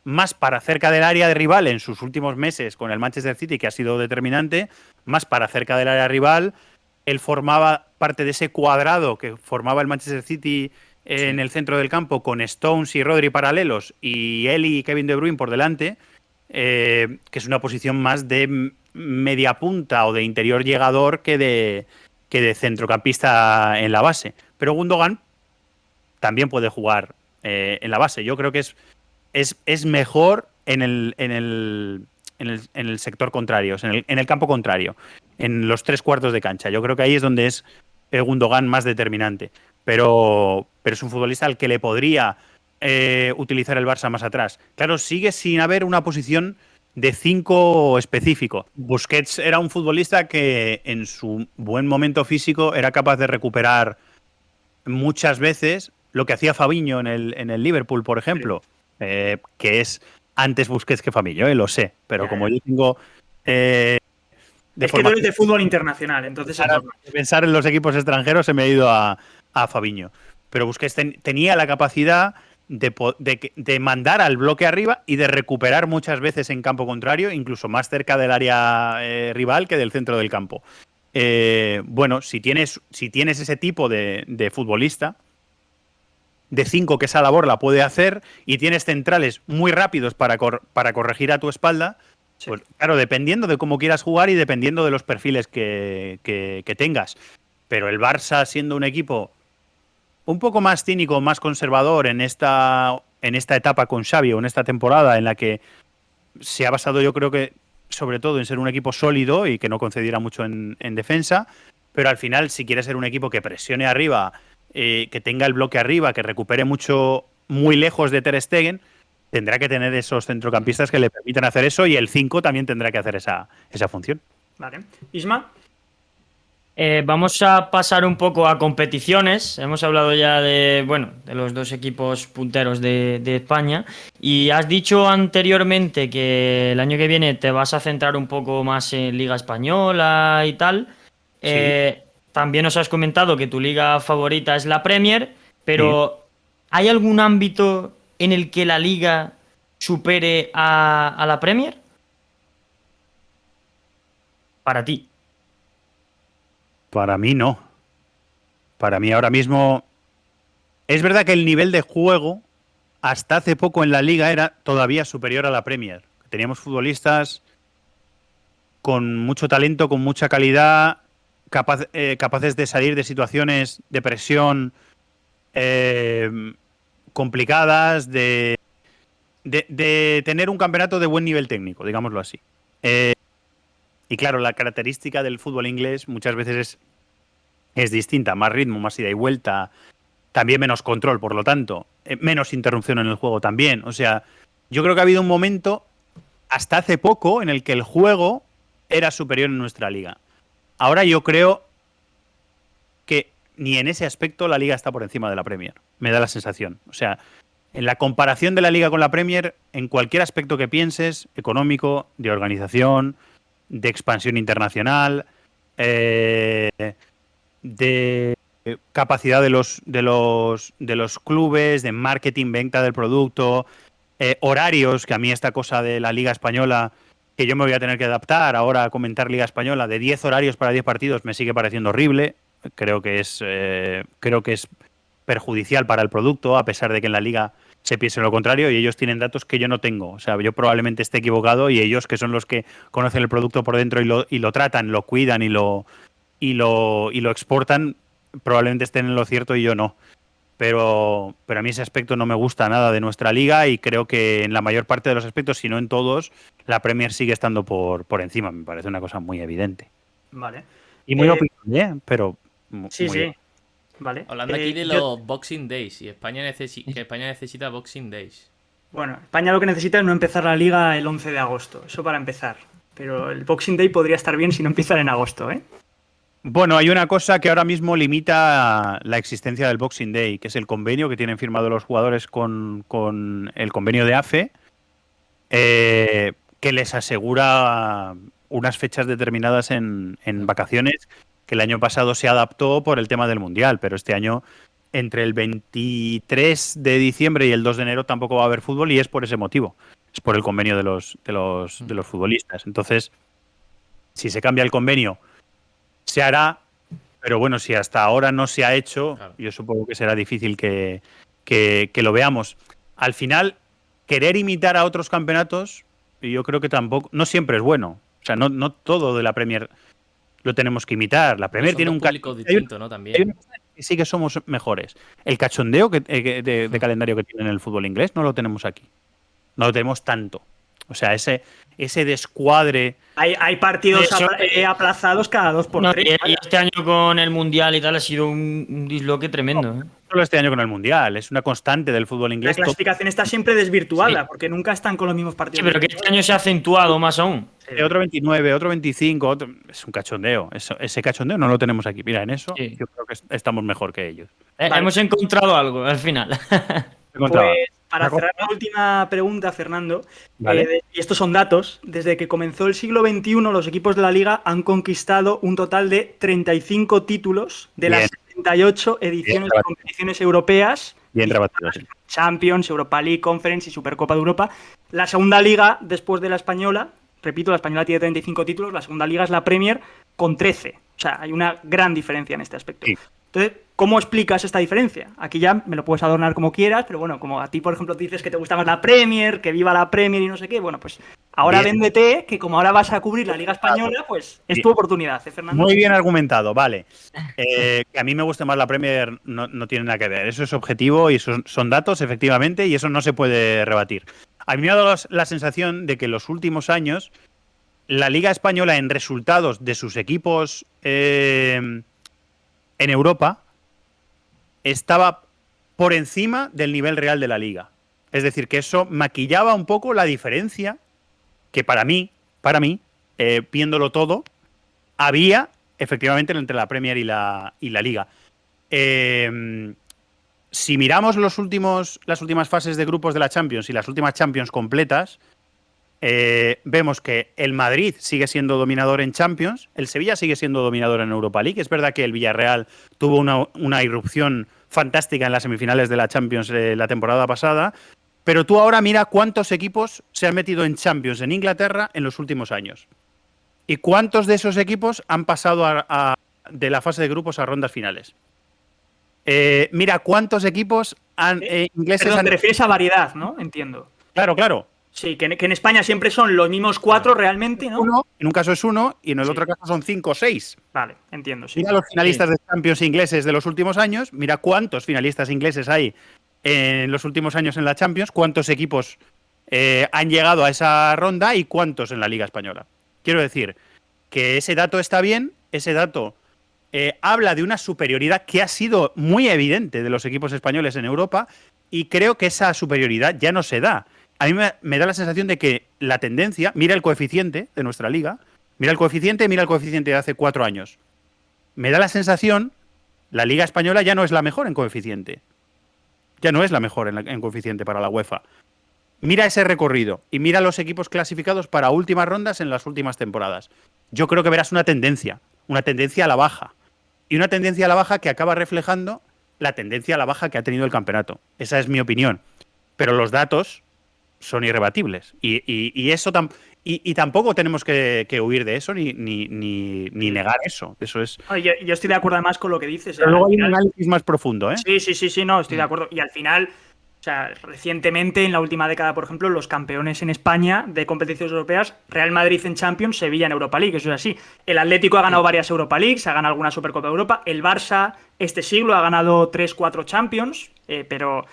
C: más para cerca del área de rival en sus últimos meses con el Manchester City, que ha sido determinante, más para cerca del área rival. Él formaba parte de ese cuadrado que formaba el Manchester City en el centro del campo con Stones y Rodri paralelos y él y Kevin De Bruyne por delante, que es una posición más de media punta o de interior llegador que de centrocampista en la base. Pero Gundogan también puede jugar en la base. Yo creo que es mejor en el sector contrario, en el campo contrario, en los 3/4 de cancha. Yo creo que ahí es donde es Gundogan más determinante. Pero es un futbolista al que le podría utilizar el Barça más atrás. Claro, sigue sin haber una posición de 5 específico. Busquets era un futbolista que en su buen momento físico era capaz de recuperar muchas veces lo que hacía Fabinho en el Liverpool, por ejemplo. Que es antes Busquets que Fabinho, lo sé, pero como yo tengo
A: es que tú eres de fútbol internacional, entonces
C: pensar en los equipos extranjeros se me ha ido a Fabinho. pero Busquets tenía la capacidad de mandar al bloque arriba y de recuperar muchas veces en campo contrario, incluso más cerca del área rival que del centro del campo. Bueno, si tienes ese tipo de futbolista, de 5 que esa labor la puede hacer, y tienes centrales muy rápidos para corregir a tu espalda, sí. Pues claro, dependiendo de cómo quieras jugar y dependiendo de los perfiles que tengas. Pero el Barça, siendo un equipo un poco más cínico, más conservador en esta etapa con Xavi o en esta temporada, en la que se ha basado, yo creo que sobre todo en ser un equipo sólido y que no concediera mucho en defensa, pero al final, si quiere ser un equipo que presione arriba, que tenga el bloque arriba, que recupere mucho muy lejos de Ter Stegen, tendrá que tener esos centrocampistas que le permitan hacer eso, y el 5 también tendrá que hacer esa función.
A: Vale. Isma.
D: Vamos a pasar un poco a competiciones. Hemos hablado ya de los dos equipos punteros de España, y has dicho anteriormente que el año que viene te vas a centrar un poco más en Liga Española y tal. Sí. También nos has comentado que tu liga favorita es la Premier, pero sí. ¿Hay algún ámbito en el que la liga supere a la Premier? Para ti.
C: Para mí no. Para mí ahora mismo... Es verdad que el nivel de juego hasta hace poco en la liga era todavía superior a la Premier. Teníamos futbolistas con mucho talento, con mucha calidad, capaces de salir de situaciones de presión complicadas, de tener un campeonato de buen nivel técnico, digámoslo así. Y claro, la característica del fútbol inglés muchas veces es distinta, más ritmo, más ida y vuelta, también menos control, por lo tanto, menos interrupción en el juego también. O sea, yo creo que ha habido un momento, hasta hace poco, en el que el juego era superior en nuestra liga. Ahora yo creo que ni en ese aspecto la liga está por encima de la Premier, me da la sensación. O sea, en la comparación de la liga con la Premier, en cualquier aspecto que pienses, económico, de organización, de expansión internacional, de capacidad de los clubes, de marketing, venta del producto, horarios, que a mí esta cosa de la Liga Española, que yo me voy a tener que adaptar ahora a comentar Liga Española, de 10 horarios para 10 partidos, me sigue pareciendo horrible. Creo que es perjudicial para el producto, a pesar de que en la Liga se piense lo contrario, y ellos tienen datos que yo no tengo. O sea, yo probablemente esté equivocado, y ellos, que son los que conocen el producto por dentro y lo tratan, lo cuidan y lo exportan, probablemente estén en lo cierto y yo no. Pero a mí ese aspecto no me gusta nada de nuestra liga, y creo que en la mayor parte de los aspectos, si no en todos, la Premier sigue estando por encima. Me parece una cosa muy evidente.
A: Vale.
C: Y muy opinable, pero...
A: Sí,
C: muy
A: sí.
C: bien.
A: Vale.
B: Hablando aquí de los Boxing Days, y España necesita Boxing Days.
A: Bueno, España lo que necesita es no empezar la liga el 11 de agosto, eso para empezar. Pero el Boxing Day podría estar bien si no empiezan en agosto, ¿eh?
C: Bueno, hay una cosa que ahora mismo limita la existencia del Boxing Day, que es el convenio que tienen firmado los jugadores con el convenio de AFE, que les asegura unas fechas determinadas en vacaciones, que el año pasado se adaptó por el tema del Mundial, pero este año entre el 23 de diciembre y el 2 de enero tampoco va a haber fútbol, y es por ese motivo, es por el convenio de los futbolistas. Entonces, si se cambia el convenio, se hará, pero bueno, si hasta ahora no se ha hecho, claro, yo supongo que será difícil que lo veamos. Al final, querer imitar a otros campeonatos, yo creo que tampoco, no siempre es bueno. O sea, no todo de la Premier lo tenemos que imitar. La Premier tiene un
B: público distinto, ¿no? También.
C: Sí que somos mejores. El cachondeo de calendario que tiene en el fútbol inglés no lo tenemos aquí. No lo tenemos tanto. O sea, ese descuadre...
A: Hay partidos aplazados cada 2 por 3.
D: Y este año con el Mundial y tal ha sido un disloque tremendo.
C: No solo este año con el Mundial, es una constante del fútbol inglés.
A: La clasificación está siempre desvirtuada, sí, porque nunca están con los mismos partidos.
D: Sí, pero que este año se ha acentuado más aún.
C: Sí. Otro 29, otro 25, es un cachondeo. Ese cachondeo no lo tenemos aquí. Mira, en eso sí, yo creo que estamos mejor que ellos.
D: Vale. Hemos encontrado algo al final.
A: Pues para cerrar la última pregunta, Fernando,
C: vale,
A: y estos son datos, desde que comenzó el siglo XXI los equipos de la Liga han conquistado un total de 35 títulos de las 178 ediciones de competiciones europeas.
C: Bien rebatido, sí.
A: Champions, Europa League, Conference y Supercopa de Europa. La segunda liga, después de la española, repito, la española tiene 35 títulos, la segunda liga es la Premier con 13. O sea, hay una gran diferencia en este aspecto.
C: Sí.
A: Entonces, ¿cómo explicas esta diferencia? Aquí ya me lo puedes adornar como quieras, pero bueno, como a ti, por ejemplo, te dices que te gusta más la Premier, que viva la Premier y no sé qué, bueno, pues ahora
C: Bien.
A: véndete, que como ahora vas a cubrir la Liga Española, pues es tu oportunidad, Fernando.
C: Muy bien argumentado, vale. Que a mí me guste más la Premier no tiene nada que ver. Eso es objetivo y son datos, efectivamente, y eso no se puede rebatir. A mí me ha dado la sensación de que en los últimos años la Liga Española en resultados de sus equipos en Europa estaba por encima del nivel real de la Liga. Es decir, que eso maquillaba un poco la diferencia que para mí, viéndolo todo, había efectivamente entre la Premier y la Liga. Si miramos las últimas fases de grupos de la Champions y las últimas Champions completas, vemos que el Madrid sigue siendo dominador en Champions, el Sevilla sigue siendo dominador en Europa League. Es verdad que el Villarreal tuvo una irrupción fantástica en las semifinales de la Champions la temporada pasada, pero tú ahora mira cuántos equipos se han metido en Champions en Inglaterra en los últimos años. ¿Y cuántos de esos equipos han pasado de la fase de grupos a rondas finales? Mira cuántos equipos ingleses
A: Perdón,
C: han...
A: te refieres a variedad, ¿no? Entiendo.
C: Claro.
A: Sí, que en España siempre son los mismos 4 realmente, ¿no?
C: Uno, en un caso es uno y en el
A: Sí.
C: otro caso son 5 o 6.
A: Vale, entiendo, sí.
C: Mira los finalistas de Champions ingleses de los últimos años, mira cuántos finalistas ingleses hay en los últimos años en la Champions, cuántos equipos han llegado a esa ronda y cuántos en la Liga Española. Quiero decir que ese dato está bien, ese dato habla de una superioridad que ha sido muy evidente de los equipos españoles en Europa y creo que esa superioridad ya no se da. A mí me da la sensación de que la tendencia, mira el coeficiente de nuestra liga, mira el coeficiente de hace 4 años. Me da la sensación, la Liga Española ya no es la mejor en coeficiente. Ya no es la mejor en coeficiente para la UEFA. Mira ese recorrido y mira los equipos clasificados para últimas rondas en las últimas temporadas. Yo creo que verás una tendencia a la baja. Y una tendencia a la baja que acaba reflejando la tendencia a la baja que ha tenido el campeonato. Esa es mi opinión. Pero los datos son irrebatibles. Y eso tampoco tenemos que huir de eso ni negar eso. Eso es.
A: Yo estoy de acuerdo además con lo que dices.
C: Pero luego hay un análisis más profundo, ¿eh?
A: Sí, no, estoy de acuerdo. Y al final, o sea, recientemente, en la última década, por ejemplo, los campeones en España de competiciones europeas, Real Madrid en Champions, Sevilla en Europa League, eso es así. El Atlético ha ganado varias Europa Leagues, ha ganado alguna Supercopa de Europa. El Barça, este siglo, ha ganado 3-4 Champions, pero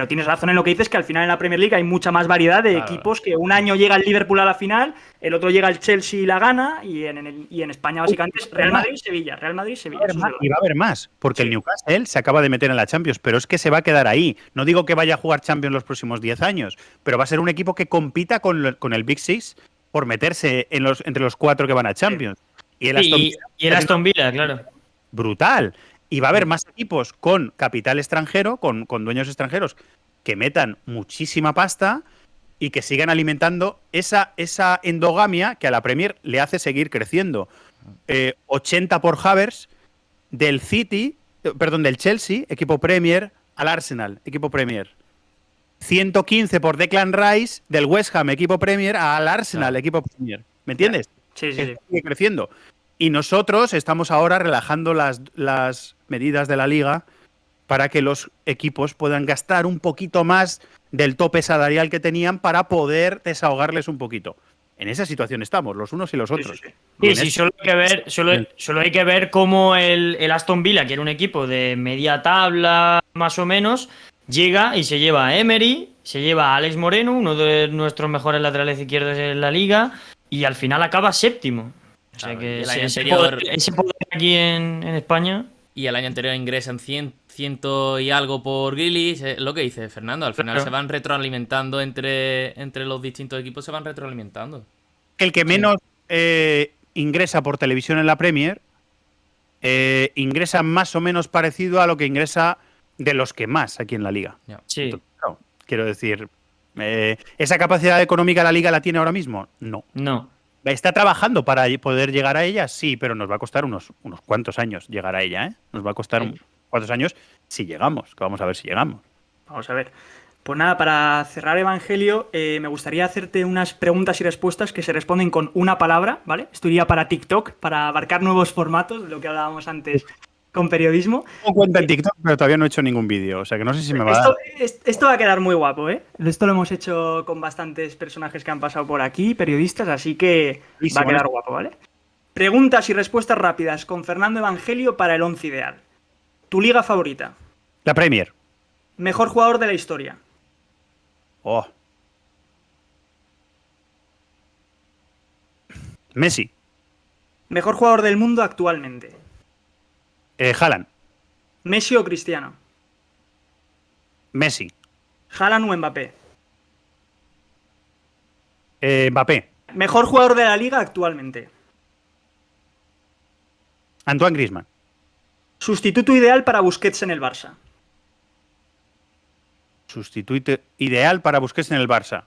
A: tienes razón en lo que dices, que al final en la Premier League hay mucha más variedad de equipos, que un año llega el Liverpool a la final, el otro llega el Chelsea y la gana, y en España básicamente es Real Madrid-Sevilla, Real Madrid-Sevilla.
C: Y va a haber más, porque el Newcastle se acaba de meter en la Champions, pero es que se va a quedar ahí. No digo que vaya a jugar Champions los próximos 10 años, pero va a ser un equipo que compita con el Big Six por meterse entre los 4 que van a Champions.
D: Y el Aston Villa, claro.
C: Brutal. Y va a haber más equipos con capital extranjero, con dueños extranjeros, que metan muchísima pasta y que sigan alimentando esa endogamia que a la Premier le hace seguir creciendo. 80 por Havertz, del Chelsea, equipo Premier, al Arsenal, equipo Premier. 115 por Declan Rice, del West Ham, equipo Premier, al Arsenal, equipo Premier. ¿Me entiendes?
A: Sí.
C: Sigue creciendo. Y nosotros estamos ahora relajando las medidas de la liga para que los equipos puedan gastar un poquito más del tope salarial que tenían para poder desahogarles un poquito. En esa situación estamos, los unos y los otros.
D: Sí, solo hay que ver cómo el Aston Villa, que era un equipo de media tabla más o menos, llega y se lleva a Emery, se lleva a Alex Moreno, uno de nuestros mejores laterales izquierdos en la liga, y al final acaba séptimo. O sea que ese poder aquí en España.
B: Y el año anterior ingresan 100 y algo por Grealish. Lo que dice Fernando, al final se van retroalimentando entre los distintos equipos, se van retroalimentando.
C: El que menos ingresa por televisión en la Premier ingresa más o menos parecido a lo que ingresa de los que más aquí en la Liga.
D: Sí.
C: Entonces, claro, quiero decir, ¿esa capacidad económica la Liga la tiene ahora mismo? No. ¿Está trabajando para poder llegar a ella? Sí, pero nos va a costar unos cuantos años llegar a ella, ¿eh? Nos va a costar
A: Sí.
C: cuantos años si llegamos, que vamos a ver si llegamos.
A: Vamos a ver. Pues nada, para cerrar Evangelio, me gustaría hacerte unas preguntas y respuestas que se responden con una palabra, ¿vale? Esto iría para TikTok, para abarcar nuevos formatos, de lo que hablábamos antes con periodismo.
C: Tengo cuenta en TikTok, pero todavía no he hecho ningún vídeo, o sea que no sé si me va a dar.
A: Esto va a quedar muy guapo, ¿eh? Esto lo hemos hecho con bastantes personajes que han pasado por aquí, periodistas, así que va a quedar guapo, ¿vale? Preguntas y respuestas rápidas con Fernando Evangelio para el 11 ideal. ¿Tu liga favorita?
C: La Premier.
A: Mejor jugador de la historia.
C: Oh. Messi.
A: Mejor jugador del mundo actualmente.
C: Haaland.
A: ¿Messi o Cristiano?
C: Messi.
A: ¿Haaland o Mbappé?
C: Mbappé.
A: Mejor jugador de la liga actualmente.
C: Antoine Griezmann.
A: Sustituto ideal para Busquets en el Barça.
C: Sustituto ideal para Busquets en el Barça.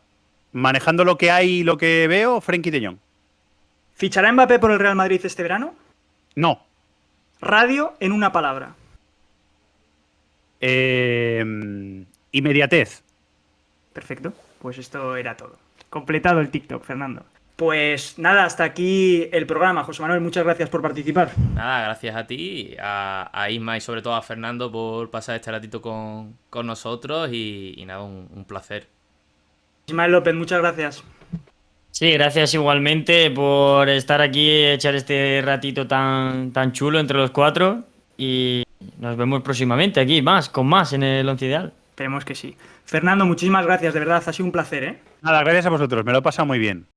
C: Manejando lo que hay y lo que veo, Frenkie de Jong.
A: ¿Fichará Mbappé por el Real Madrid este verano?
C: No.
A: Radio en una palabra.
C: Inmediatez.
A: Perfecto, pues esto era todo. Completado el TikTok, Fernando. Pues nada, hasta aquí el programa. José Manuel, muchas gracias por participar.
B: Nada, gracias a ti, a Isma y sobre todo a Fernando por pasar este ratito con nosotros y nada, un placer.
A: Ismael López, muchas gracias.
D: Sí, gracias igualmente por estar aquí, echar este ratito tan chulo entre los cuatro y nos vemos próximamente aquí, con más en el Once Ideal.
A: Esperemos que sí. Fernando, muchísimas gracias, de verdad, ha sido un placer, ¿eh?
C: Nada, gracias a vosotros, me lo he pasado muy bien.